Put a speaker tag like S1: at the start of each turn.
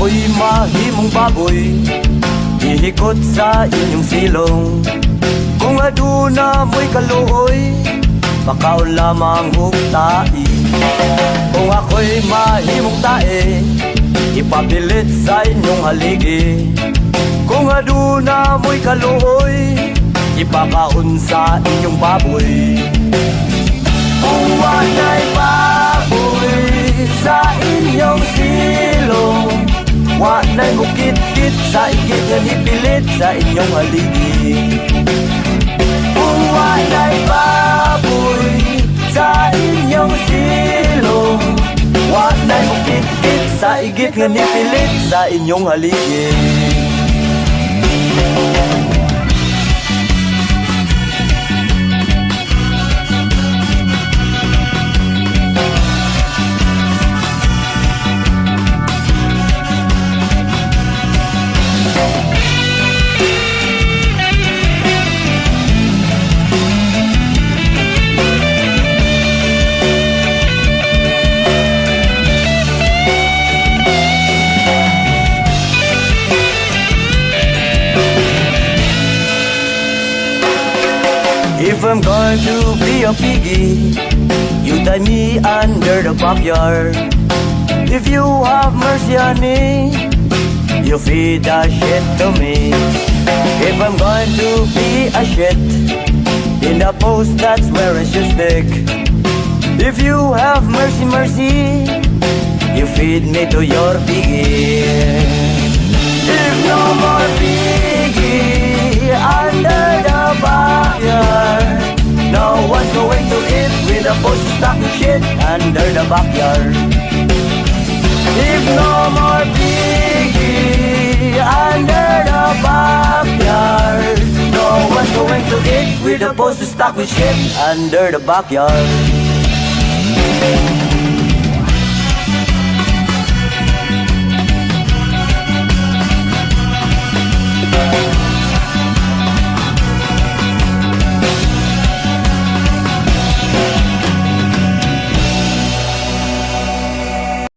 S1: ako'y mahimong baboy, ihikot sa inyong silong. Kung aduna mo'y kaluoy, makaon lamang huktai. Kung ako'y mahimong tae, ipapilit sa inyong haligi. Kung aduna mo'y kaluoy, ipakaon sa inyong baboy. Kung wana'y baboy sa inyong silong, wana'y mukit-kit sa igit nga nipilit sa inyong haligi. Kung wana'y baboy sa inyong silong, wana'y mukit-kit sa igit nga nipilit sa inyong haligi. If I'm going to be a piggy, you tie me under the backyard. If you have mercy on me, you feed the shit to me. If I'm going to be a shit, in the post that's where I should stick. If you have mercy, mercy, you feed me to your piggy. If no more piggy under the backyard, no one's going to eat with a post stuck in shit under the backyard. If no more piggy under the backyard, no one's going to eat with a post stuck with shit under the backyard.